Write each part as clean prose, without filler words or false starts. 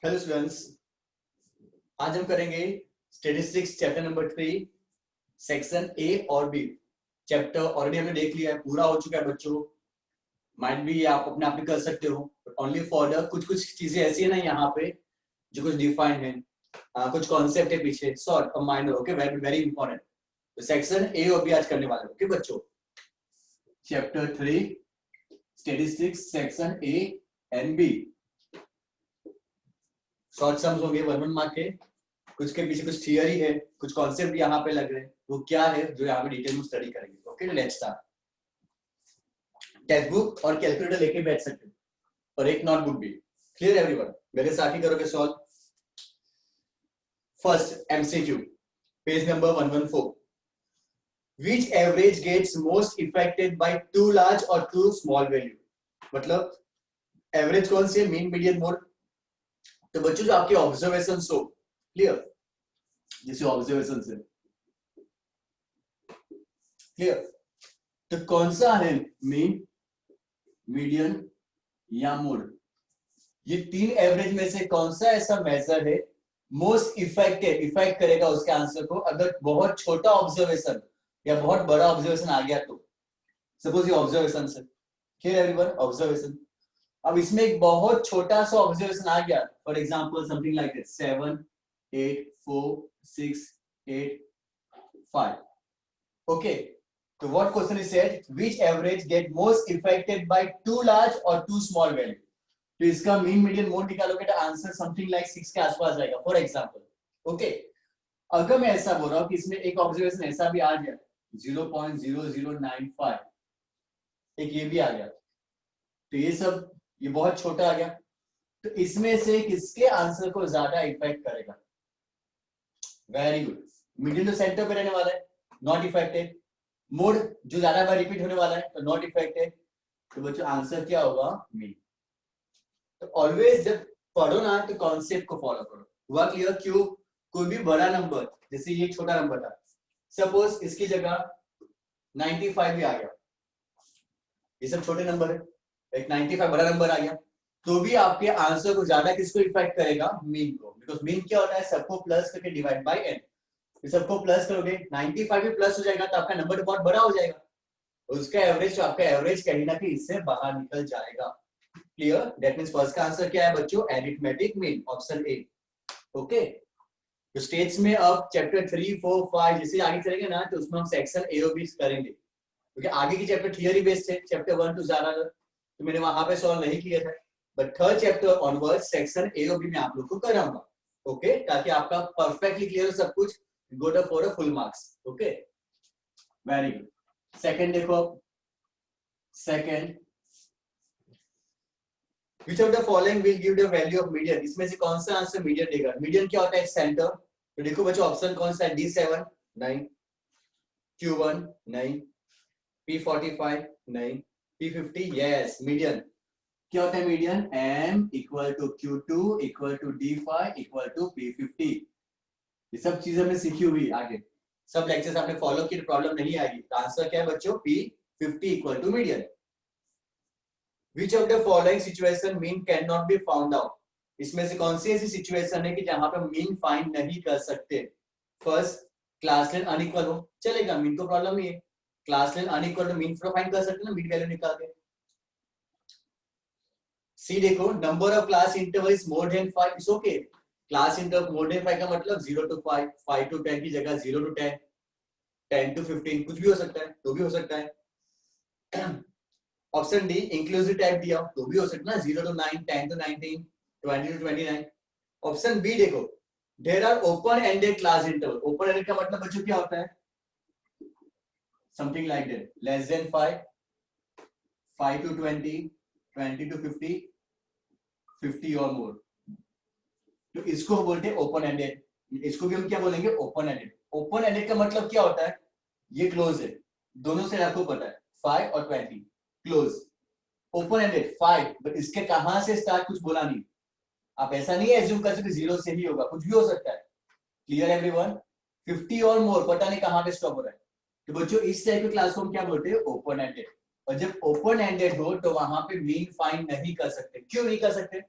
Hello students, आज हम करेंगे statistics chapter number 3 section A और बी। चैप्टर ऑलरेडी हमने देख लिया है, पूरा हो चुका है बच्चों। माइट भी आप अपने आप भी कर सकते हो, ओनली फॉर द कुछ कुछ चीजें ऐसी है ना यहाँ पे जो कुछ डिफाइंड है, कुछ कॉन्सेप्ट है पीछे, शॉर्ट और minor. Okay, very very important. तो सेक्शन ए और बी आज करने वाले। ओके बच्चों, chapter 3 statistics section A and B. Short sums होंगे 1-1 मार्क के। कुछ के पीछे कुछ थियरी है, कुछ कॉन्सेप्ट यहाँ पे लग रहे हैं, वो क्या है जो यहाँ पे डिटेल में स्टडी करेंगे। Okay, let's start. Text book और कैलकुलेटर लेके बैठ सकते हो और एक नोटबुक भी। Clear everyone? मेरे साथ ही करोगे solve. First MCQ, page number 114। Which average gets most affected by too large or too small value? मतलब एवरेज कौन सी है, मीन मीडियन मोड। तो बच्चों जो आपके ऑब्जर्वेशन हो, क्लियर, जैसे ऑब्जर्वेशन से क्लियर, तो कौन सा है मीन, मीडियन या मोड? ये तीन एवरेज में से कौन सा ऐसा मेजर है मोस्ट इफेक्टिव, इफेक्ट करेगा उसके आंसर को अगर बहुत छोटा ऑब्जर्वेशन या बहुत बड़ा ऑब्जर्वेशन आ गया तो। सपोज ये ऑब्जर्वेशन से, क्लियर एवरीवन, ऑब्जर्वेशन। अब इसमें एक बहुत छोटा सा ऑब्जर्वेशन आ गया, for example something like this 7 8 4 6 8 5। Okay, so what question is said? Which average get most affected by too large or too small value? तो इसका मीन मीडियन मोड निकालोगे तो आंसर समथिंग लाइक 6 के आसपास जाएगा फॉर एग्जांपल। ओके, अगर मैं ऐसा बोल रहा हूँ कि इसमें एक ऑब्जर्वेशन ऐसा भी आ गया 0.0095, एक ये भी आ गया, तो ये सब ये बहुत छोटा आ गया, तो इसमें से किसके आंसर को ज्यादा इफेक्ट करेगा? वेरी गुड, मीडियन तो सेंटर पे रहने वाला है, नॉट इफेक्टेड। मोड जो ज्यादा बार रिपीट होने वाला है तो नॉट इफेक्टेड। तो बच्चों आंसर क्या होगा? मीन। तो ऑलवेज जब पढ़ो ना तो कॉन्सेप्ट को फॉलो करो। हुआ क्लियर? क्यों? कोई भी बड़ा नंबर, जैसे ये छोटा नंबर था, सपोज इसकी जगह 95 भी आ गया, ये सब छोटे नंबर है, एक 95 बड़ा नंबर आ गया, तो भी आपके आंसर को ज्यादा किसको इफेक्ट करेगा? मीन को। बिकॉज मीन क्या होता है? सबको प्लस करके डिवाइड बाय एन। सबको प्लस करोगे 95 भी प्लस हो जाएगा तो आपका नंबर बहुत बड़ा हो जाएगा, उसका एवरेज, तो आपका एवरेज कहीं ना कहीं इससे बाहर निकल जाएगा। क्लियर? दैट मींस फर्स्ट का आंसर क्या है बच्चों? Arithmetic mean, option A. Okay, तो स्टेज में अब चैप्टर 3 4 5 जैसे आगे चलेंगे ना तो उसमें हम सेक्शन ए और बी करेंगे, क्योंकि आगे की चैप्टर थियरी बेस्ड है, चैप्टर 1 टू ज्यादा तो मैंने वहां पे सॉल्व नहीं किया था, but third chapter onward section A और बी में आप लोग को कराऊंगा। ओके, ताकि आपका परफेक्टली क्लियर हो सब कुछ, go to for full marks. Okay, very good. Second देखो, second, which of the following will give the value of median? इसमें से कौन सा आंसर मीडियन देगा? मीडियन क्या होता है? सेंटर। तो देखो बच्चों ऑप्शन कौन सा है? D7 नहीं, Q1 नहीं, P45 नहीं, P50 यस। मीडियन क्या होता है? Median M equal to Q2 equal to D5 equal to P50। ये सब चीजें में सीखी हुई, आगे सब लेक्चर्स आपने फॉलो किए, प्रॉब्लम नहीं आएगी। तो आंसर क्या है बच्चों? P50 equal to median. Which of the following situation mean cannot be found out? इसमें से कौन सी ऐसी सिचुएशन है कि जहां पे मीन फाइंड नहीं कर सकते? फर्स्ट, क्लास लेंथ अनइक्वल हो, चलेगा, मीन को प्रॉब्लम नहीं है। क्लास लेंथ अनइक्वल तो मीन फाइंड कर सकते ना, मीन वैल्यू निकाल के। सी देखो, number of class interval is more than 5, it's okay. Class interval more than 5 का मतलब 0 to 5, 5 to 10 की जगह 0 to 10, 10 to 15 कुछ भी हो सकता है, तो भी हो सकता है। ऑप्शन डी इंक्लूसिव टाइप दिया तो भी हो सकता है ना, 0 to 9, 10 to 19, 20 to 29। Option B देखो, there are open ended class interval. Open ended का मतलब बच्चों क्या होता है? Something like that, less than 5, 5 to 20, 20 to 50, 50 और मोर, तो इसको बोलते हैं ओपन एंडेड। इसको भी हम क्या बोलेंगे? Open ended. ओपन एंडेड का मतलब क्या होता है? ये क्लोज है, दोनों से आपको पता है 5 और 20 क्लोज। ओपन एंडेड 5, बट इसके कहां से स्टार्ट कुछ बोला नहीं। आप ऐसा नहीं एज्यूम कर सकते 0 से ही होगा, कुछ भी हो सकता है। Clear everyone? 50 और मोर पता नहीं कहां पे स्टॉप हो रहा है। तो बच्चों इस टाइप के क्लास को हम क्या बोलते हैं? Open ended. और जब ओपन एंडेड हो तो वहां पे मीन फाइंड नहीं कर सकते। क्यों नहीं कर सकते?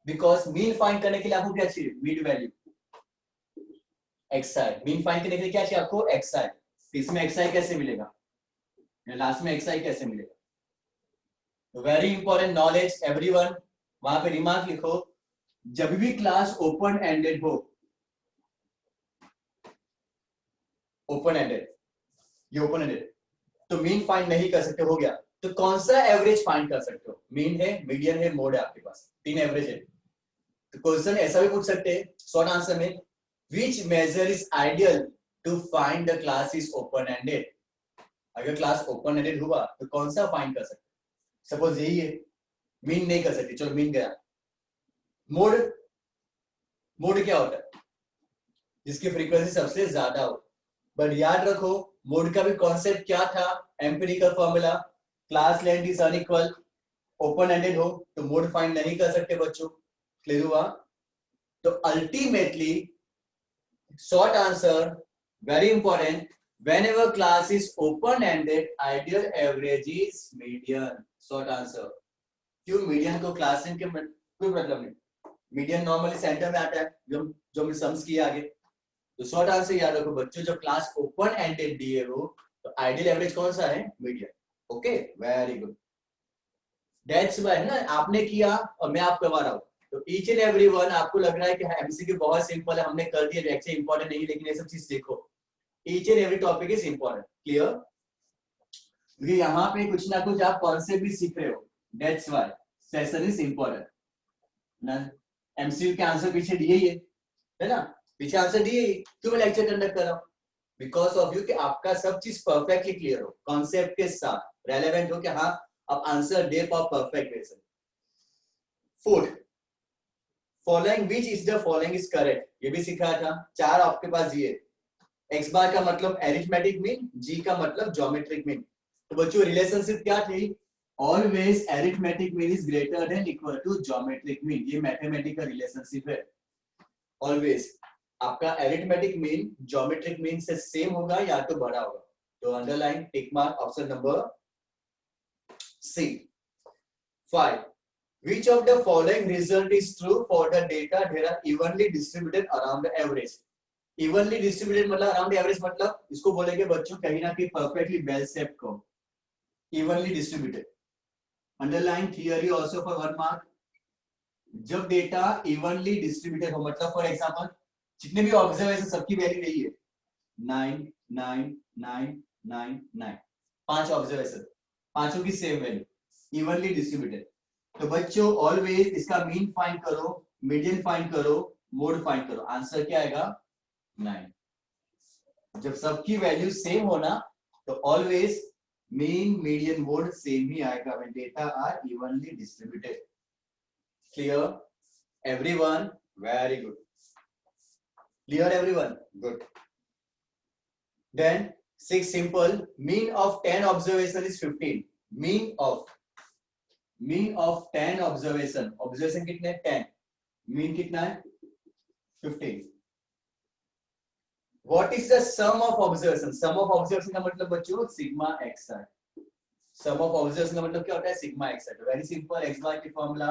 बिकॉज मीन फाइंड करने के लिए आपको क्या चाहिए, mid value xi। Mean find करने के लिए क्या चाहिए आपको, xi। इसमें xi कैसे मिलेगा, लास्ट में xi कैसे मिलेगा। वेरी इंपॉर्टेंट नॉलेज एवरीवन, वहां पे रिमार्क लिखो, जब भी क्लास ओपन एंडेड हो, ओपन एंडेड, ये ओपन एंडेड, तो मीन फाइंड नहीं कर सकते, हो गया। तो कौन सा एवरेज फाइंड कर सकते हो, मीन है, मीडियन है, मोड है, आपके पास 3 एवरेज है। तो क्वेश्चन ऐसा भी पूछ सकते हैं शॉर्ट आंसर में, which measure is ideal to find the class is open ended. अगर क्लास ओपन एंडेड हुआ तो कौन सा फाइंड कर सकते, सपोज यही है, मीन नहीं कर सकते, चलो मीन गया। मोड, मोड क्या होता है, जिसकी फ्रीक्वेंसी सबसे ज्यादा हो। बट याद रखो मोड का भी कॉन्सेप्ट क्या था, empirical formula, class length is unequal, open ended हो तो मोड फाइंड नहीं कर सकते बच्चों, क्लियर हुआ। तो ultimately short answer, very important, whenever class is open ended ideal average is median, short answer। क्यों मीडियन को क्लास के कोई मतलब नहीं, मीडियन नॉर्मली सेंटर में आता है, जो हमने सम्स किया आगे। तो शॉर्ट आंसर याद रखो बच्चों, जब क्लास ओपन एंडेड दिए हो तो आइडियल एवरेज कौन सा है, median. Okay very good, that's why ना आपने किया और मैं आपको करवा रहा हूं। तो ईच एंड एवरी वन आपको लग रहा है कि एमसीक्यू बहुत सिंपल है, हमने कर दिया, लेक्चर इंपॉर्टेंट नहीं, लेकिन ये सब चीज देखो, each and every topic is important, clear. क्योंकि यहाँ पे कुछ ना कुछ आप कॉन्सेप्ट भी सीख रहे हो, that's why session is important ना। एमसीक्यू के आंसर पीछे दिए ही है ना, पीछे आंसर दिए ही, क्यों मैं लेक्चर कंडक्ट कर रहा हूँ, बिकॉज ऑफ यू कि आपका सब चीज परफेक्टली क्लियर हो, कॉन्सेप्ट के साथ रेलेवेंट हो कि हाँ आप आंसर दे पाओ परफेक्ट वे से। Fourth, following which is the following is correct, ये भी सिखाया था। 4 आपके पास ये, एक्स बार का मतलब अरिथमेटिक मीन, जी का मतलब ज्योमेट्रिक मीन। तो बच्चों रिलेशनशिप क्या थी, always arithmetic mean is greater than equal to geometric mean, ये मैथमेटिकल रिलेशनशिप है। ऑलवेज आपका अरिथमेटिक मीन ज्योमेट्रिक मीन से सेम होगा या तो बड़ा होगा, तो underline tick mark option number C. 5, which of the following result is true for the data that are evenly distributed around the average। Evenly distributed मतलब around average, मतलब इसको बोलेंगे बच्चों कहीं ना कहीं परफेक्टली वेल शेप्ड को, evenly distributed. Underline theory also for 1 mark. जब डेटा इवनली डिस्ट्रीब्यूटेड हो, मतलब फॉर एग्जांपल जितने भी ऑब्जर्वेशन सबकी वैल्यू यही है, 9 9 9 9 9, 5 ऑब्जर्वेशन, पांचों की सेम वैल्यू, इवनली डिस्ट्रीब्यूटेड। तो बच्चों ऑलवेज इसका मीन फाइंड करो, मीडियन फाइंड करो, मोड फाइंड करो, आंसर क्या आएगा 9। जब सबकी वैल्यू सेम होना तो always mean median mode same ही आएगा when data are evenly distributed, clear everyone, very good, clear everyone, good. Then 6 simple, mean of 10 observation is 15, mean of 10 observation, observation कितने 10, मीन कितना है 15। What is the sum of observation? Sum of observation का मतलब बच्चों sigma x है। Sum of observation का मतलब क्या होता है, सिग्मा एक्स है। तो वेरी सिंपल, एक्स बार की formula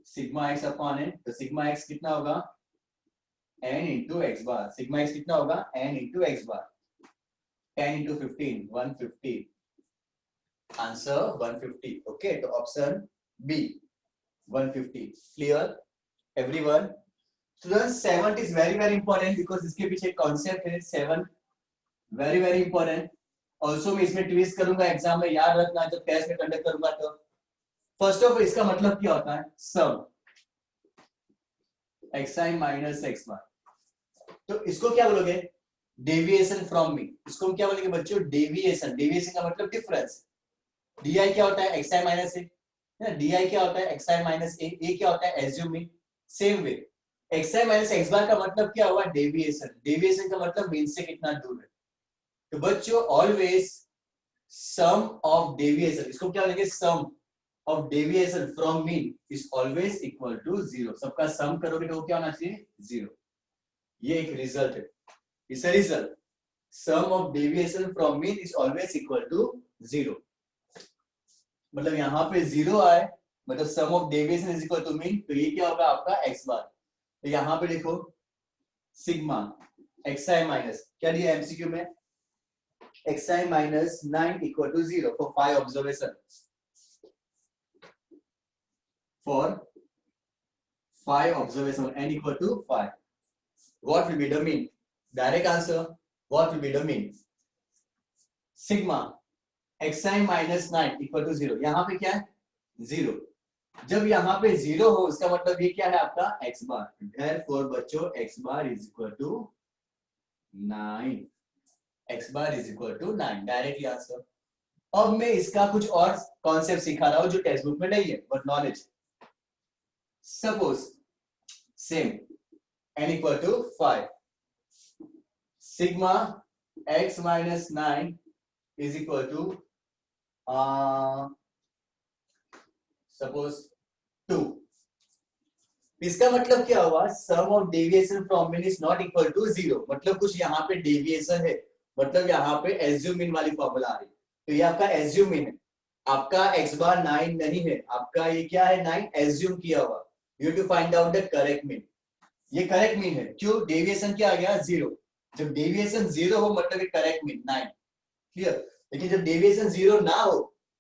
sigma x upon n, तो सिग्मा एक्स कितना होगा n into x bar, sigma x कितना होगा n into x bar, 10 into 15 150, answer 150। Okay तो option B 150, clear everyone. Students 7 is very very important because इसके पीछे concept है 7, very very important. Also मैं इसमें ट्विस्ट करूंगा एग्जाम में, याद रखना जब टेस्ट में कंडक्ट करूंगा तो। फर्स्ट ऑफ इसका मतलब क्या होता है, सम xi माइनस एक्स बार, तो इसको क्या बोलोगे डेविएशन फ्रॉम मीन, इसको हम क्या बोलेंगे बच्चों डेविएशन, डेविएशन का मतलब डिफरेंस। di क्या होता है xi माइनस ए, di क्या होता है xi माइनस ए, क्या होता है assumed mean. Same way xi minus X bar का मतलब क्या हुआ डेविएशन, डेविएशन का मतलब मीन से कितना दूर है। तो बच्चों ऑलवेज सम ऑफ डेविएशन, इसको क्या बोलेंगे sum of deviation from mean is always equal to 0, सबका सम करोगे तो क्या होना चाहिए 0, ये एक रिजल्ट है, इस result sum of deviation from mean is always equal to 0, मतलब यहां पे 0 आए मतलब sum of deviation is equal to mean, तो ये क्या होगा आपका एक्स बार। तो यहाँ पे लिखो सिग्मा xi माइनस, क्या दिया एमसीक्यू में, xi minus 9 equal to 0 for 5 observation, for 5 observation n equal to 5. What will be the mean? Direct answer. What will be the mean? Sigma xi minus 9 equal to 0. यहाँ पे क्या है 0. जब यहाँ पे 0 हो उसका मतलब ये क्या है आपका x बार. Therefore बच्चों x bar is equal to 9. x bar is equal to 9. Directly answer. अब मैं इसका कुछ और कॉन्सेप्ट सिखा रहा हूँ जो टेक्स्ट बुक में नहीं है but knowledge. Suppose same n equal to 5. Sigma x minus 9 is equal to suppose 2. इसका मतलब क्या हुआ, sum of deviation from mean is not equal to 0. मतलब कुछ यहाँ पे deviation है, मतलब यहाँ पे assume mean वाली फॉर्मूला आ रही है. तो ये आपका assume mean है, आपका x बार 9 नहीं है, आपका ये क्या है 9 assume किया हुआ. You have to find out the correct mean. ये करेक्ट मीन है, क्यों डेविएशन क्या आ गया 0. जब डेविएशन 0 हो मतलब ये करेक्ट मीन 9. क्लियर. लेकिन जब डेविएशन 0 ना हो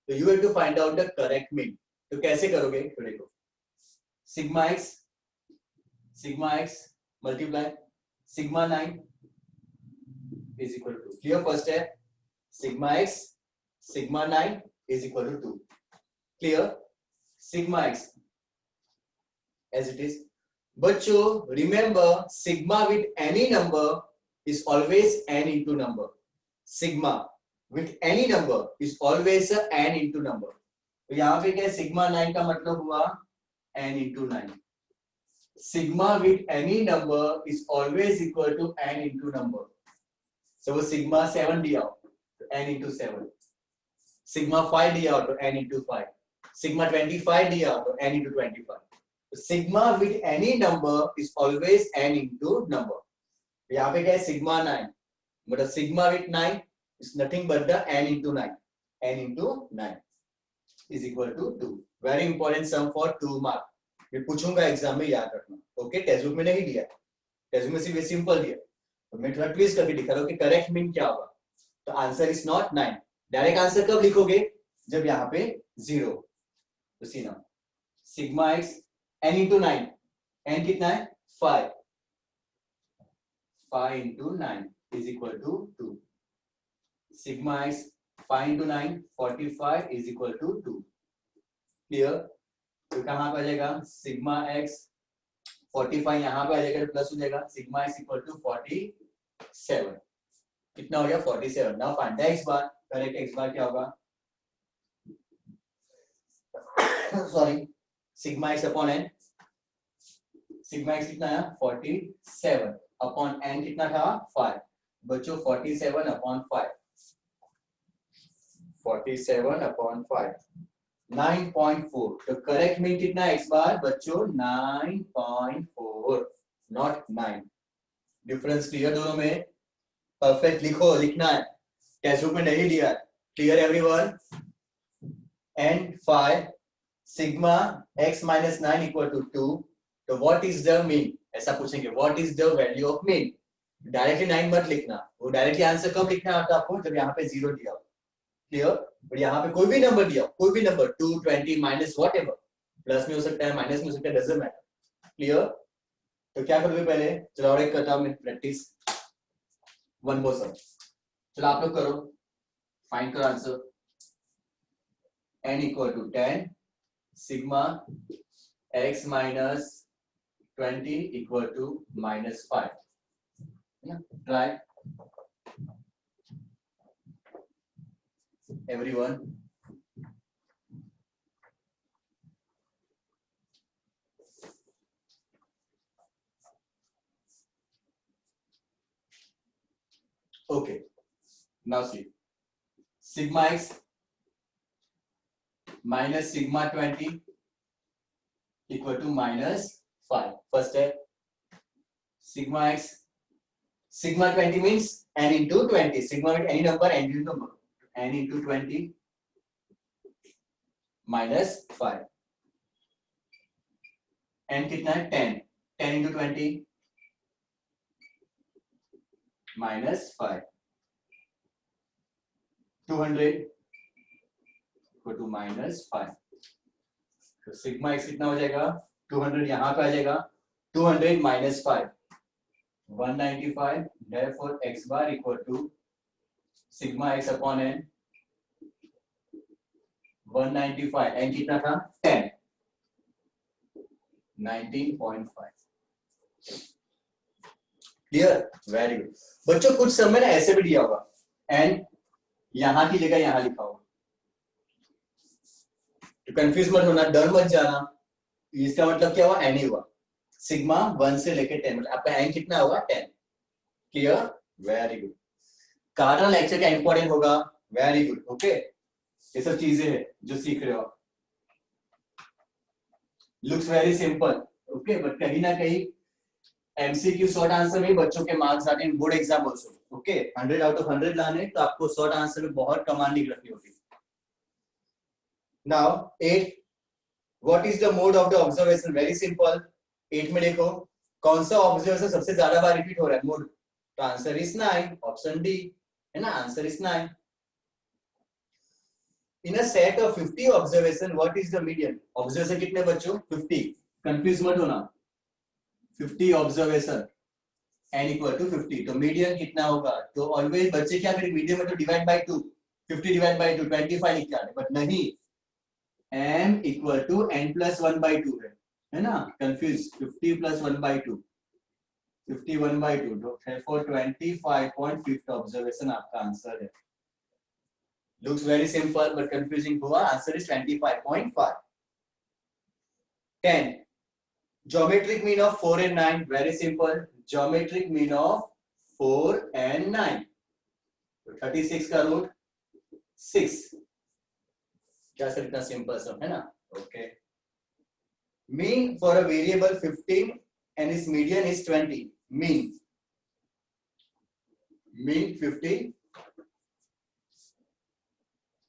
तो you have to find out the correct mean. तो कैसे करोगे, तो देखो sigma X multiply sigma 9 is equal to, clear. First है sigma X sigma 9 is equal to 2. Clear. Sigma X as it is. बच्चों remember sigma with any number is always n into number. Sigma with any number is always a n into number. तो यहाँ पे क्या sigma 9 का मतलब हुआ n into 9. Sigma with any number is always equal to n into number. So वो sigma 7 दिया हो तो n into 7. सिग्मा 5 दिया हो तो n into 5. सिग्मा 25 दिया हो तो n into 25. Sigma with any number is always n into number. यहाँ पे क्या है सिग्मा 9, मतलब sigma with 9 is nothing but the n into 9. n into 9 is equal to 2. Very important sum for 2 mark. मैं पूछूंगा एग्जाम में, याद रखना. ओके, टेक्स्ट बुक में नहीं दिया, टेक्स्ट बुक में सिर्फ सिंपल दिया. तो मैं थोड़ा ट्विस्ट करके दिखा रहा हूँ कि करेक्ट मीन क्या होगा. तो answer is not 9. Direct answer कब लिखोगे, जब यहाँ पे 0. तो सी ना sigma x n into 9, n कितना है 5. 5 into 9 is equal to 2. Sigma x 5 into 9 45 is equal to 2. Clear. तो कहाँ पे आ जाएगा सिग्मा x 45 यहाँ पे आ जाएगा प्लस हो जाएगा सिग्मा x इक्वल टू 47. कितना हो गया 47. Now find the x bar. Correct x बार क्या होगा, sorry sigma x upon n. Sigma x कितना है 47 अपॉन n कितना था 5. बच्चों 47 अपॉन 5, 47 अपॉन 5 9.4. तो करेक्ट मीन कितना है x बार बच्चों 9.4 नॉट 9. डिफरेंस क्लियर दोनों में. परफेक्ट लिखो, लिखना है, टेक्स्ट बुक में नहीं दिया. Clear everyone. And 5 sigma x minus 9 equal to 2. तो व्हाट इज द मीन, ऐसा पूछेंगे what is the value of mean. Directly 9 मत लिखना, वो डायरेक्टली आंसर कब लिखना आता आपको, जब यहाँ पे 0 दिया हो. क्लियर. और यहाँ पे कोई भी नंबर दिया हो, कोई भी नंबर 2 20 माइनस व्हाटएवर, प्लस में हो सकता है माइनस में हो सकता है, डजंट मैटर. क्लियर. तो क्या करोगे पहले, चलो और एक करता हूं मैं प्रैक्टिस. वन मोर सम. चलो आप लोग करो, फाइंड करो answer. n equal to 10 sigma x minus 20 equal to minus 5. Try. Everyone. Okay. Now see. Sigma x minus sigma 20 equal to minus 5. First step. Sigma x, sigma 20 means n into 20. Sigma with any number, n into number. n into 20 minus 5. N कितना है 10, 10 into 20 -5, 200 को to -5, तो sigma x कितना हो जाएगा 200 यहां पे आ जाएगा 200 -5 195, therefore x bar equal to sigma x upon n 195, n कितना था 10, 19.5। क्लियर, वेरी गुड बच्चों। कुछ समय ना ऐसे भी दिया होगा n यहां की जगह यहां लिखा होगा, तो कंफ्यूज मत होना, डर मत जाना। इसका मतलब क्या हुआ n ही हुआ, सिग्मा 1 से लेके 10, मतलब आपका n कितना होगा 10। Clear, very good. Cardinal lecture क्या इंपॉर्टेंट होगा, वेरी गुड, ओके। ये सब चीजें हैं जो सीख रहे हो आप। Looks very simple, okay, but कहीं ना कहीं एमसीक्यू शॉर्ट आंसर में बच्चों के मार्क्स आते हैं, board exam also, okay. 100 out of 100 लाने तो आपको शॉर्ट आंसर में बहुत कमांडिंग रखनी होगी। Now 8, what is the mode of the observation, very simple. 8 में देखो कौन सा ऑब्जर्वेशन सबसे ज्यादा बार रिपीट हो रहा है, मोड, तो आंसर इज 9, ऑप्शन डी है ना, answer is 9। In a set of 50 observation, what is the median? Observation कितने बच्चों 50, कंफ्यूज मत होना, 50 ऑब्जर्वेशन n इक्वल टू 50, तो मीडियन कितना होगा, तो ऑलवेज बच्चे क्या करें, मीडियन में तो डिवाइड बाय 2, 50 डिवाइड बाय 2 25 लिख के आते, बट नहीं, m equal to n plus 1 by 2 है ना, कंफ्यूज, 50 प्लस 1 बाय 2 51 बाय 2, तो 25.5 ऑब्जर्वेशन आपका आंसर है। Looks very simple but confusing हुआ, answer is 25.5। 10, geometric mean of 4 and 9, very simple, geometric mean of 4 and 9, तो 36 का रूट 6, क्या सर इतना सिंपल सब है ना, okay. Mean for a variable 15 and its median is 20, mean 15,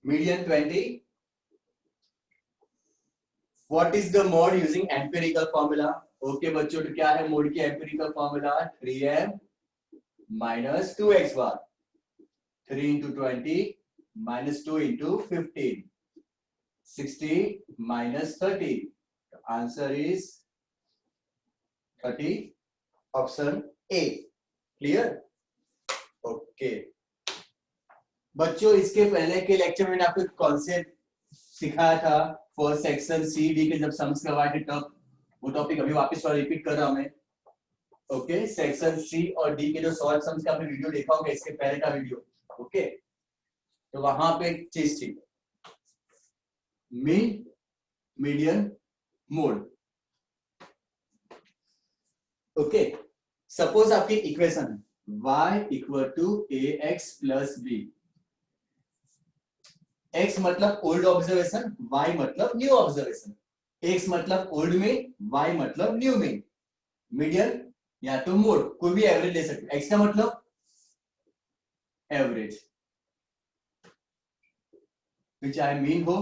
median 20, what is the mode using empirical formula, okay बच्चों, तो क्या है मोड की empirical formula, 3m minus 2x bar, 3 into 20 minus 2 into 15, 60 minus 30, the answer is 30, option A। Clear, okay बच्चों। इसके पहले के lecture में मैंने आपको कॉन्सेप्ट सिखाया था फॉर सेक्शन सी डी के, जब सम्स करवाए थे तब, वो टॉपिक अभी वापस रिपीट कर रहा हूं मैं, ओके। सेक्शन सी और डी के जो शॉर्ट सम्स का आपने वीडियो देखा होगा इसके पहले का वीडियो, ओके, तो वहां पे एक चीज थी, mean, median, mode, okay. Suppose आपकी इक्वेशन है y equal to ax plus b, x मतलब ओल्ड ऑब्जर्वेशन, y मतलब न्यू ऑब्जर्वेशन, x मतलब ओल्ड में, y मतलब न्यू में, मीडियन या तो मोड, कोई भी एवरेज ले सकते, x का मतलब एवरेज, चाहे मीन हो,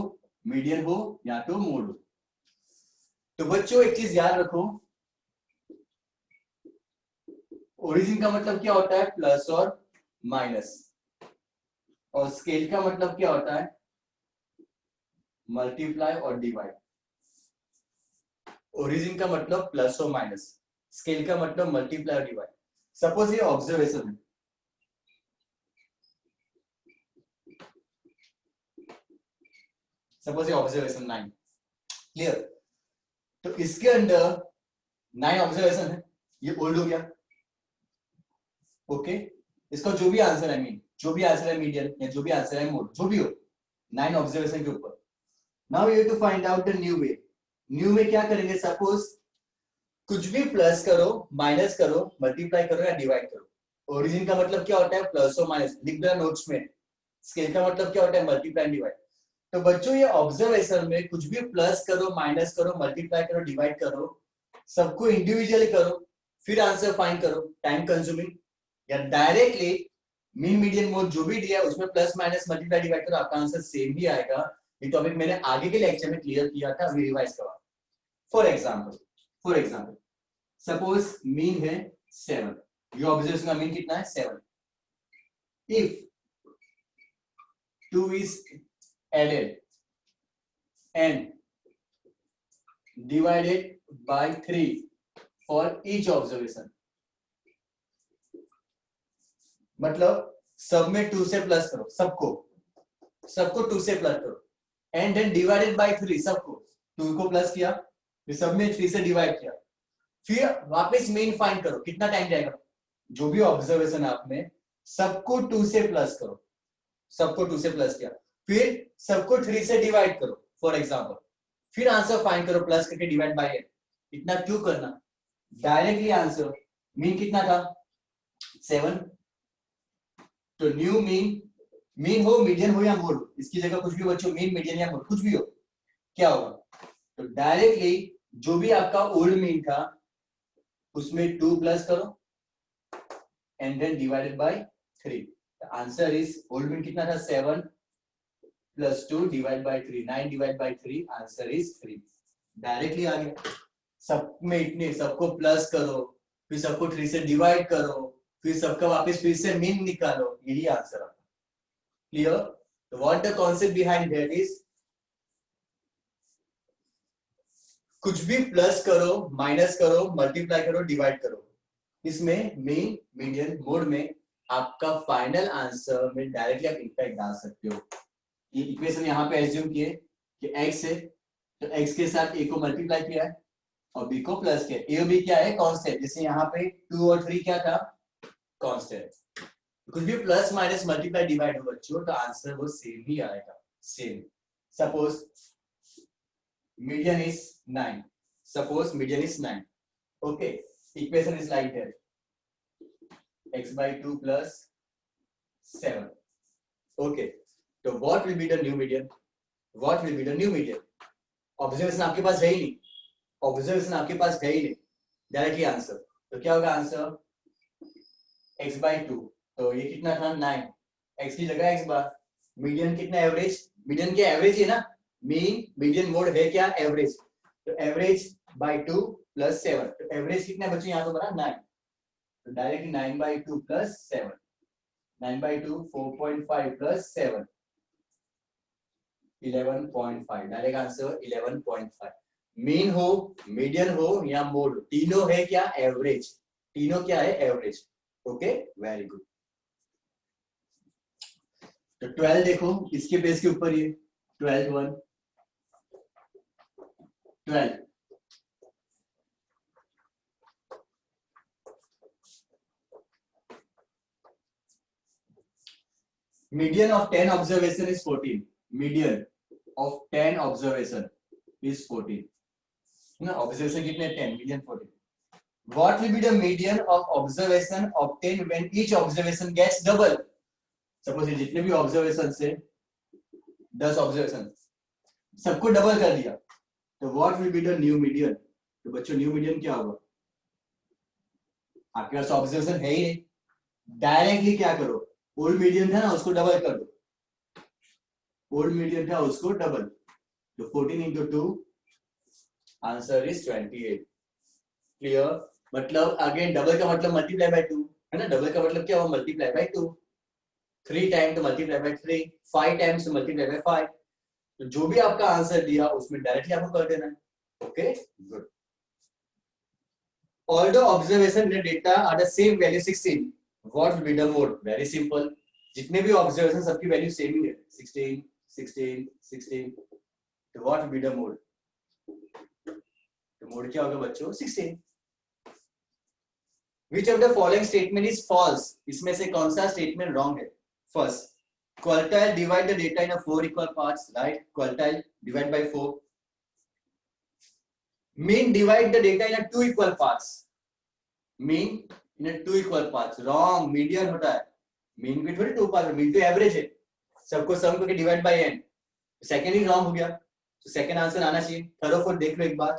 मीडियन हो या तो मोड हो। तो बच्चों एक चीज याद रखो, ओरिजिन का मतलब क्या होता है, प्लस और माइनस, और स्केल का मतलब क्या होता है, मल्टीप्लाई और डिवाइड। ओरिजिन का मतलब प्लस और माइनस, स्केल का मतलब मल्टीप्लाई और डिवाइड। सपोज ये ऑब्जर्वेशन है, सपोज ये ऑब्जर्वेशन 9, क्लियर, तो इसके अंदर 9 ऑब्जर्वेशन है, ये ओल्ड हो गया, ओके। इसका जो भी आंसर है, मीन जो भी आंसर है, मीडियन या जो भी आंसर है मोड, जो भी हो 9 ऑब्जर्वेशन के ऊपर। Now you have to find out the new way. New में क्या करेंगे, सपोज कुछ भी प्लस करो, माइनस करो, मल्टीप्लाई करो या डिवाइड करो, ओरिजिन का मतलब क्या होता है, प्लस और माइनस, लिख दो नोट्स में। स्केल का मतलब क्या होता है, मल्टीप्लाई डिवाइड। तो बच्चों ये ऑब्जर्वेशन में कुछ भी प्लस करो, माइनस करो, मल्टीप्लाई करो, डिवाइड करो, सबको इंडिविजुअली करो, फिर आंसर फाइंड करो, टाइम कंज्यूमिंग, या डायरेक्टली मीन, मीडियन, मोड जो भी दिया है उसमें प्लस माइनस मल्टीप्लाई डिवाइड करो, आपका आंसर सेम ही आएगा। ये टॉपिक मैंने आगे के लेक्चर में क्लियर किया था, अभी रिवाइज करो। For example for example suppose mean है 7, ये ऑब्जर्वेशन का मीन कितना है 7. If 2 is added and divided by 3 for each observation, मतलब सब में 2 से प्लस करो, सबको 2 से प्लस करो, एंड देन डिवाइडेड बाय 3, सबको 2 को प्लस किया, फिर सब में 3 से डिवाइड किया, फिर वापस मीन फाइंड करो. कितना टाइम जाएगा? जो भी ऑब्जर्वेशन आपने सबको 2 से प्लस करो, सबको 2 से प्लस किया, फिर सबको 3 से डिवाइड करो फॉर एग्जांपल, फिर आंसर फाइंड करो प्लस करके डिवाइड बाय 8. इतना क्यों करना? डायरेक्टली आंसर मीन कितना था 7. तो न्यू मीन हो, मीडियन हो या मोड, इसकी जगह कुछ भी बच्चों, मीन मीडियन या मोड कुछ भी हो, क्या होगा? तो डायरेक्टली जो भी आपका ओल्ड मीन था उसमें 2 प्लस करो and then divided by 3. The answer is old mean कितना था 7 plus 2 divide by 3, 9 divide by 3, answer is 3. Directly आ गया. सब में इतने सबको प्लस करो, फिर सबको 3 से डिवाइड करो, फिर सबका वापस फिर से मीन निकालो, यही आंसर आता. क्लियर? तो what the concept behind that is, कुछ भी प्लस करो, माइनस करो, मल्टीप्लाई करो, डिवाइड करो, इसमें मीन मीडियन मोड में आपका फाइनल आंसर में डायरेक्टली आप इम्पैक्ट डाल सकते हो. ये इक्वेशन यहाँ पे एज्यूम किए कि x है, तो x के साथ a को मल्टीप्लाई किया है और b को प्लस किया. a और b क्या है? कांस्टेंट. जैसे यहाँ पे 2 और 3 क्या था? कांस्टेंट. कुछ भी प्लस माइनस मल्टीप्लाई डिवाइड हो बच्चों तो आंसर वो सेम ही आएगा, same. Suppose median is 9, suppose median is 9. Okay, equation is like that, x/2 plus 7. Okay, तो what will be the new median? What will be the new median? Observation आपके पास है ही नहीं, ऑब्जर्वेशन आपके पास है ही नहीं, डायरेक्टली आंसर. तो क्या होगा आंसर? x/2. तो ये कितना था 9, x की जगह x बार. मीडियन कितना? एवरेज. मीडियन क्या? एवरेज है ना. मीन मीडियन मोड है क्या? एवरेज. तो एवरेज बाय 2 प्लस 7, तो एवरेज कितना बच्चे यहाँ पे बना 9. तो directly 9/2 plus 7, 9/2 4.5 plus 7 11.5. Direct answer 11.5. Mean हो, मीडियन हो या मोड, तीनों है क्या? एवरेज. तीनों क्या है? एवरेज. Okay, very good. तो 12 देखो, इसके बेस के ऊपर ये 12 1 12. Median of 10 observation is 14. Median of 10 observation is 14. ना observation कितने? 10. Median 14. What will be the median of observation obtained when each observation gets double? Suppose जितने भी observation से 10 observation सबको डबल कर दिया, तो what will be the new median? तो बच्चों न्यू मीडियन क्या होगा? आपके पास ऑब्जर्वेशन है ही नहीं, डायरेक्टली क्या करो? ओल्ड मीडियन था ना, उसको डबल कर दो. ओल्ड मीडियन था उसको डबल, तो 14 into 2, आंसर इज 28. क्लियर? मतलब अगेन डबल का मतलब मल्टीप्लाई बाय 2 है ना. डबल का मतलब क्या हुआ? Multiply by 2. 3 टाइम तो मल्टीप्लाई बाय 3, 5 टाइम्स तो मल्टीप्लाई बाय 5. तो जो भी आपका आंसर दिया उसमें डायरेक्टली आपको कर देना है. Okay, good. Although observation and data are the same value 16, what will be the mode? Very simple. जितने भी observation सबकी वैल्यू सेम ही है, 16 16 16. तो what will be the mode? तो मोड क्या होगा बच्चों? 16. Which of the following statement is false? इसमें से कौन सा स्टेटमेंट रॉन्ग है? First, quartile divide the data in a 4 equal parts, right? Quartile divide by 4. Mean divide the data in a 2 equal parts. Mean in a 2 equal parts. Wrong. Median होता है. Mean भी थोड़ी 2 part, mean तो average है. सबको सम करके divide by n. Second he wrong हो गया, तो सेकंड आंसर आना चाहिए. थर्ड और फोर्थ देख लो एक बार.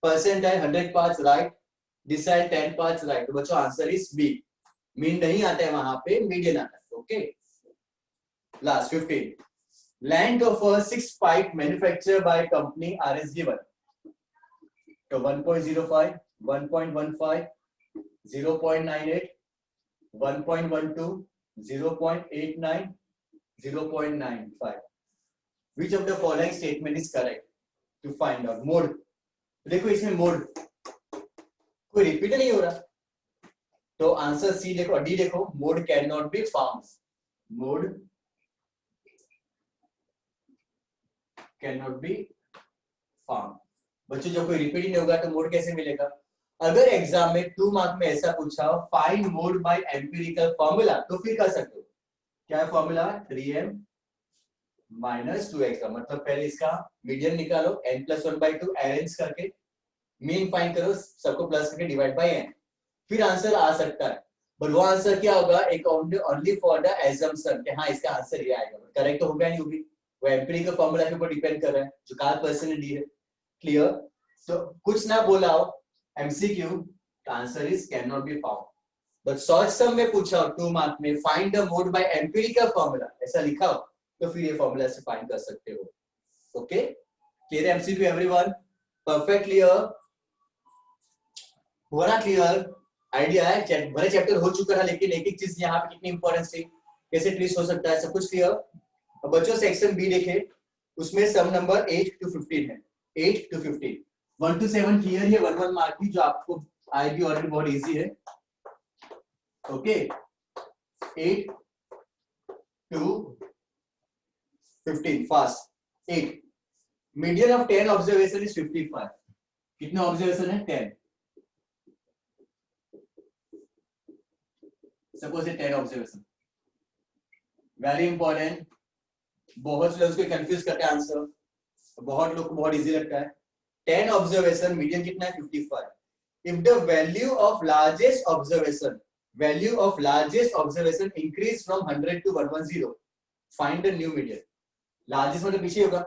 Percentile 100 parts right, decile 10 parts right. तो बच्चों आंसर इज बी. मीन नहीं आता है वहां पे, मीडियन आता है. Okay, last 15. Length of a 6 pipe manufactured by company R is given. तो 1.05, 1.15, 0.98, 1.12, 0.89, 0.95. Which of the following statement is correct? To find out mode. देखो इसमें मोड कोई रिपीट नहीं हो रहा, तो आंसर सी देखो, डी देखो, mode can not be found. Mode can not be found. बच्चों जब कोई रिपीट ही नहीं होगा तो मोड कैसे मिलेगा? अगर एग्जाम में 2 मार्क में ऐसा पूछा हो find mode by empirical formula, तो फिर कर सकते हो. क्या है फॉर्मूला? 3m माइनस 2x का मतलब पहले इसका मीडियन निकालो, n प्लस 1/2 अरेंज करके मीन फाइंड करो, सबको प्लस करके डिवाइड बाय n, फिर आंसर आ सकता है. बट वो आंसर क्या होगा? एक ओनली फॉर द एजम्पशन कि हाँ इसका आंसर ये आएगा. करेक्ट तो होगा नहीं होगी, वो एम्पिरिकल फॉर्मूला के ऊपर डिपेंड कर रहा है जो कार पर्सन ने दी है. क्लियर? तो कुछ ना बोला हो MCQ, the answer is can not be found. But short sum में पूछा हो 2 मार्क में find the mode by empirical formula, ऐसा लिखा हो तो फिर ये फॉर्मूला से फाइंड कर सकते हो. Okay, clear MCQ everyone? Perfect clear? हुआ ना क्लियर? आइडिया है, भले चैप्टर हो चुका है लेकिन एक एक चीज यहाँ पे कितनी इंपॉर्टेंस थी, कैसे ट्विस्ट हो सकता है, सब कुछ क्लियर. अब बच्चों सेक्शन बी देखे, उसमें सम नंबर 8 to 15 है. 8 to 15, 1 to 7 क्लियर है. 1 मार्क की जो आपको आएगी ऑलरेडी बहुत इजी है. Okay, 8 to 15 fast. 8 median of 10 observation is 55. कितने ऑब्जर्वेशन है? 10. Suppose 10 observation. वेरी इंपॉर्टेंट, बहुत लोग उसको कंफ्यूज करते हैं आंसर, बहुत लोग को बहुत इजी लगता है. 10 ऑब्जर्वेशन, मीडियन कितना है? 55. If the value of largest observation increase from 100 to 110, find the new median. Largest मतलब पीछे होगा,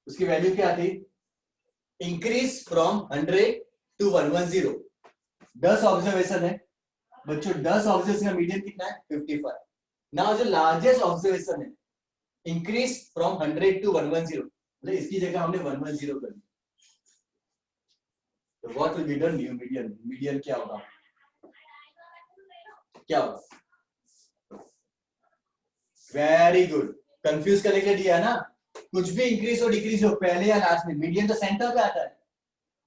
उसकी वैल्यू क्या थी? Increase from 100 to 110. 10 ऑब्जर्वेशन है बच्चों, 10 ऑब्जर्वेशन का मीडियन कितना है? 55. नाउ जो लार्जेस्ट ऑब्जर्वेशन है इंक्रीज फ्रॉम 100 to 110, मतलब इसकी जगह हमने 110 कर दी. तो what will be the new median? Median क्या होगा? क्या होगा? Very good. कंफ्यूज करने के लिए दिया है ना, कुछ भी इंक्रीज हो डिक्रीज हो पहले या लास्ट में, मीडियन तो सेंटर पे आता है.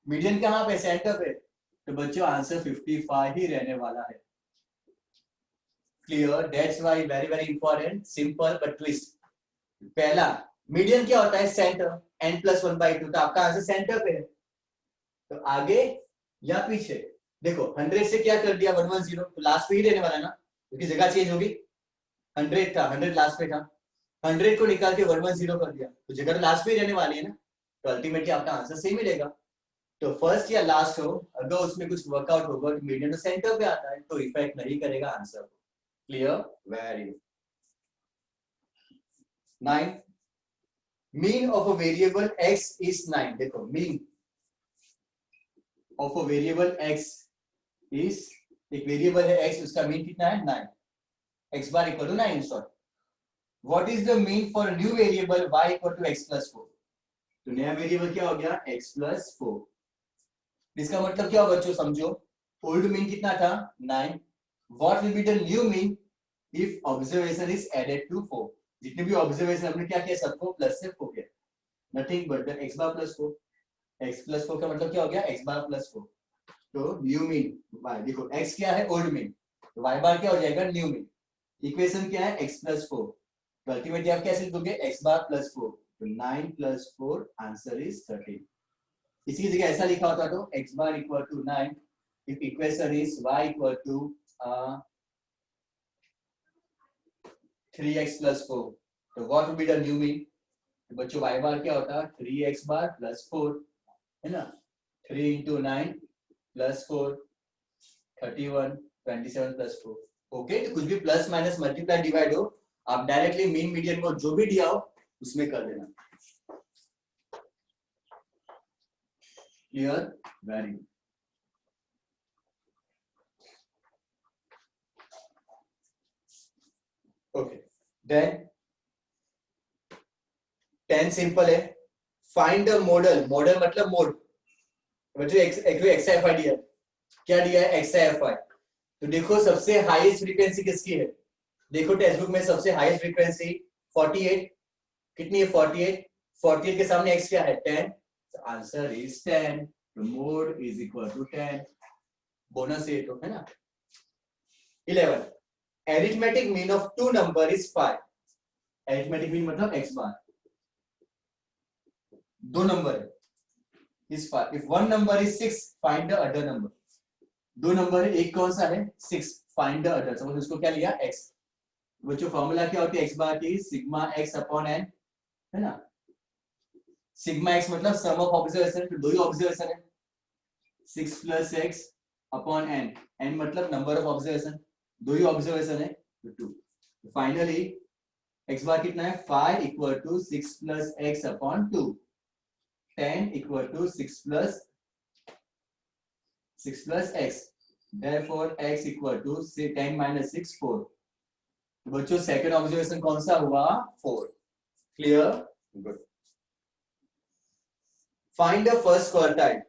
मीडियन कहां पे? सेंटर पे. तो बच्चों आंसर 55 ही रहने वाला है. Clear? That's why very very important, simple but twist. पहला मीडियन क्या होता है? सेंटर. n प्लस 1/2, तो आपका आंसर सेंटर पे है. तो आगे या पीछे देखो, 100 से क्या कर दिया? 110, तो लास्ट पे ही रहने वाला ना, क्योंकि जगह चेंज होगी. 100 था, 100 लास्ट पे था, 100 को निकाल के 110 कर दिया, तो जगह तो लास्ट पे ही रहने वाली है ना, तो अल्टीमेटली आपका आंसर सही मिलेगा. तो फर्स्ट या लास्ट हो, अगर उसमें कुछ वर्कआउट होगा तो मीडियन सेंटर पे आता है, तो इफेक्ट नहीं करेगा answer. Clear? Very good. 9, mean of a variable x is 9. देखो, mean of a variable x is, एक वेरिएबल है x, उसका मीन कितना है? 9. x bar equal to 9 in short. What is the mean for new variable y equal to x plus 4? तो नया variable क्या हो गया? x plus 4. इसका मतलब क्या हो बच्चों? समझो, ओल्ड मीन कितना था? 9. What will be the new mean if observation is added to 4? जितने भी ऑब्जर्वेशन हमने क्या किया? सबको प्लस से 4 किया. Nothing but the x bar plus 4. x plus 4 का मतलब क्या हो गया? x बार प्लस 4. तो न्यू मीन y, देखो x क्या है? ओल्ड मीन, तो y बार क्या हो जाएगा? New mean. इक्वेशन क्या है? x plus 4. तो अल्टीमेटली आप कैसे लिखोगे? x बार प्लस 4, तो 9 प्लस 4, आंसर इज 13. इसी की जगह ऐसा लिखा होता तो x bar equal to 9, if equation is y equal to 3x plus 4, तो what will be the new mean? तो बच्चों y बार क्या होता है? 3x बार प्लस 4, है ना. 3 into 9 प्लस 4, 31, 27 प्लस 4. ओके, तो कुछ भी प्लस माइनस मल्टीप्लाई डिवाइड हो, आप डायरेक्टली मीन मीडियन को जो भी दिया हो उसमें कर देना. Clear? Very good. Okay, then 10 simple है. Find the modal. मॉडल मतलब मोड. बच्चों XIFI दिया, क्या दिया है XIFI। तो देखो सबसे हाईएस्ट फ्रीक्वेंसी किसकी है, देखो टेक्स्ट बुक में सबसे हाईएस्ट फ्रीक्वेंसी 48, कितनी है 48, 48 के सामने x क्या है 10, आंसर इज 10, तो mode is equal to 10, bonus है तो, है ना। 11 arithmetic mean of two number is 5, arithmetic mean मतलब x बार, दो नंबर है is 5, if one number is 6 find the other number, दो नंबर है, एक कौन सा है 6, फाइंड द अदर, सपोज उसको क्या लिया x, बच्चों फॉर्मूला क्या होती है x बार की, सिग्मा x अपॉन n, है ना। सिग्मा x मतलब सम ऑफ ऑब्जर्वेशन, तो दो ही ऑब्जर्वेशन है, 6 plus x upon n, n मतलब नंबर ऑफ ऑब्जर्वेशन, दो ही ऑब्जर्वेशन है तो 2, फाइनली x बार कितना है 5 equal to 6 plus x upon 2, 10 equal to 6 plus x, therefore x equal to 10 minus 6 4, तो बच्चों सेकंड ऑब्जर्वेशन कौन सा हुआ 4, clear, good. Find the first quartile,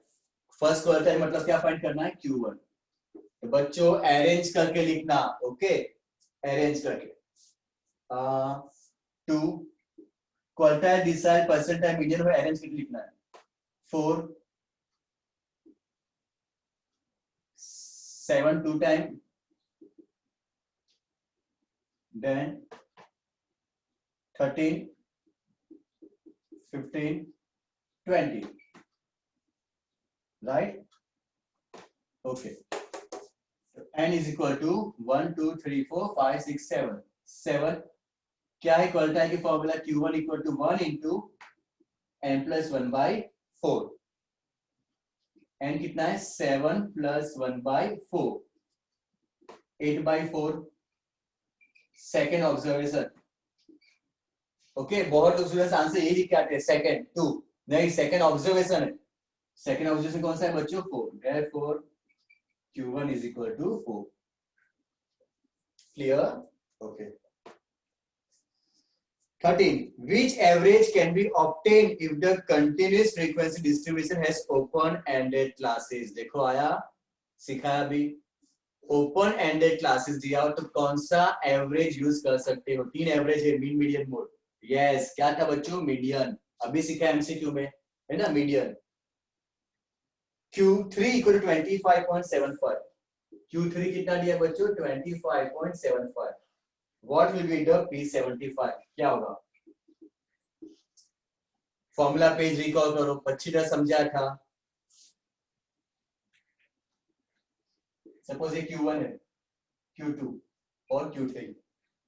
first quartile मतलब क्या फाइंड करना है Q1, तो बच्चों अरेंज करके लिखना, ओके अरेंज करके, 2 क्वार्टाइल डिसाइड परसेंटाइल मीडियन में अरेंज करके लिखना है, 4 7 2 time, then 13 15 20, right, okay, n is equal to 1 2 3 4 5 6 7, 7 क्या है क्वार्टाइल की formula Q1 equal to 1 into n plus 1 by 4, n कितना है 7 plus 1 by 4, 8 by 4, second observation, okay बहुत लोग स्टूडेंट्स आंसर यही लिख के आते हैं सेकेंड 2, नहीं सेकेंड ऑब्जर्वेशन है, सेकेंड ऑब्जर्वेशन कौन सा है बच्चों 4, therefore Q1 is equal to 4, clear, okay। 13 which average can be obtained if the continuous frequency distribution has open ended classes, देखो आया सिखाया भी, ओपन एंडेड क्लासेस दिया हो तो कौन सा एवरेज यूज कर सकते हो, तीन एवरेज है मीन मीडियन मोड, यस क्या था बच्चों मीडियन, अभी सीखा एमसीक्यू में है ना median, Q3 equal to 25.75, Q3 कितना दिया बच्चों 25.75, what will be the P75, क्या होगा, फॉर्मूला पेज रिकॉल करो, अच्छी तरह समझा था, सपोज ये Q1 है, Q2 और Q3,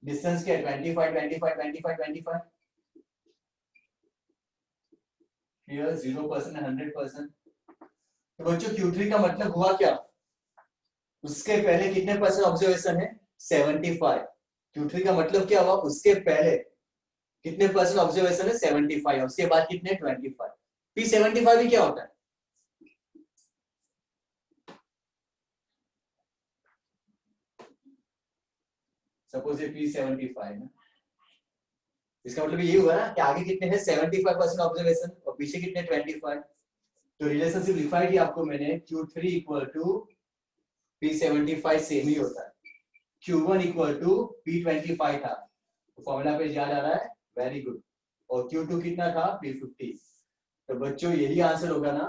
डिस्टेंस क्या है 25 25 25 25, क्लियर 0% 100%, तो बच्चों Q3 का मतलब हुआ क्या, उसके पहले कितने परसेंट ऑब्जर्वेशन है 75, Q3 का मतलब क्या हुआ उसके पहले कितने परसेंट ऑब्जर्वेशन है 75, उसके बाद कितने 25, P75 भी क्या होता है, सपोज ये P75 है, इसका मतलब ये हुआ ना कि आगे कितने हैं 75% ऑब्जर्वेशन और पीछे कितने 25, तो रिलेशनशिप लिखा दिया आपको मैंने Q3 equal to P75 same ही होता है, Q1 इक्वल टू P25 था, तो फॉर्मूला पे याद आ रहा है, वेरी गुड, और Q2 कितना था P50, तो बच्चों यही आंसर होगा ना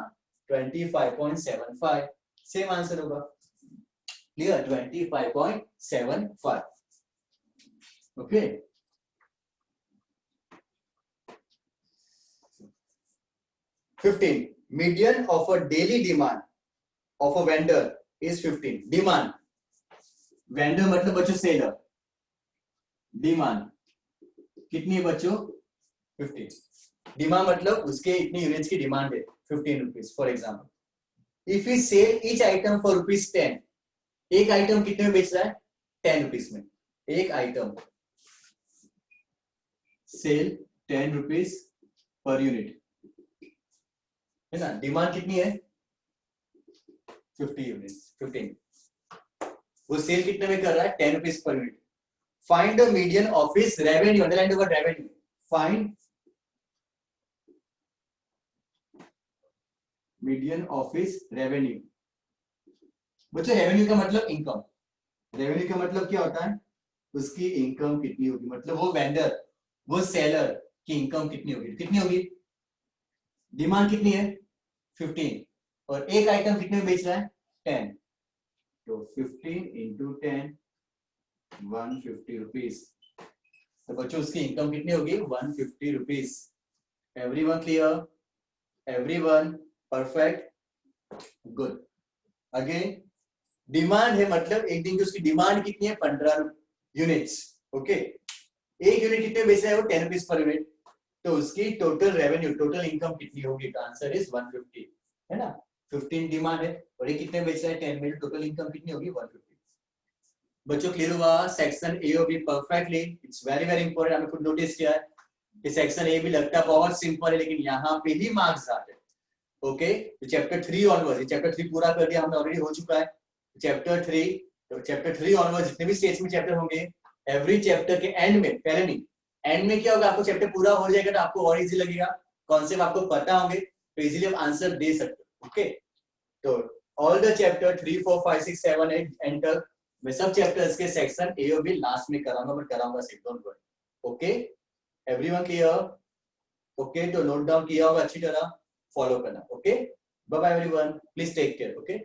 25.75, सेम आंसर होगा, clear 25.75, okay. $15 median of a daily demand of a vendor is 15, demand, vendor मतलब बच्चों सेलर, डिमांड कितनी है बच्चों 15, डिमांड मतलब उसके इतनी यूनिट्स की डिमांड है 15 rupees, for example if he sell each item for ₹10, एक आइटम कितने में बेच रहा है 10 रुपीज में, एक item sell 10 rupees per unit, है ना, डिमांड कितनी है 50 यूनिट्स, 15, वो सेल कितने में कर रहा है 10 rupees per unit, find the median of his revenue, underline the word revenue, find median office revenue. बच्चों रेवेन्यू का मतलब इनकम, रेवेन्यू का मतलब क्या होता है, उसकी इनकम कितनी होगी, मतलब वो वेंडर वो सेलर की इनकम कितनी होगी, कितनी होगी, डिमांड कितनी है 15 और एक आइटम कितने में बेच रहा है 10, तो 15 इंटू 10 150 रुपीज, तो बच्चों उसकी इनकम कितनी होगी 150 rupees. Everyone clear, everyone perfect, good. Again demand है मतलब एक दिन की उसकी डिमांड कितनी है 15 यूनिट्स, ओके, एक यूनिट कितने बेच रहा है वो 10 रुपीज पर यूनिट, तो उसकी टोटल रेवेन्यू टोटल इनकम कितनी होगी, तो आंसर इज 150, है ना, 15 डिमांड है और ये कितने बेच रहा है 10 में, टोटल इनकम कितनी होगी 150। बच्चों क्लियर हुआ सेक्शन ए और be perfectly, it's very very important, आपने खुद नोटिस किया है कि सेक्शन ए भी लगता है बहुत सिंपल है लेकिन यहाँ पे ही मार्क्स आते हैं, ओके। तो चैप्टर 3 ऑनवर्ड, चैप्टर 3 पूरा कर दिया हमने, ऑलरेडी हो चुका है चैप्टर 3, तो चैप्टर 3 ऑनवर्ड जितने भी स्टेज में चैप्टर होंगे, एवरी चैप्टर के एंड में, पहले नहीं, एंड में क्या होगा, आपको चैप्टर पूरा हो जाएगा तो आपको और इजी लगेगा, कॉन्सेप्ट आपको पता होंगे तो इजीली आप आंसर दे सकते हो, ओके। तो ऑल द चैप्टर 3 4 5 6 7 8 एंटर, मैं सब चैप्टर्स के सेक्शन ए और बी लास्ट में कराऊंगा, बट कराऊंगा सिर्फ, don't worry, okay. Everyone clear, okay, तो नोट डाउन किया होगा अच्छी तरह, फॉलो करना, okay. Bye bye everyone, please take care, okay.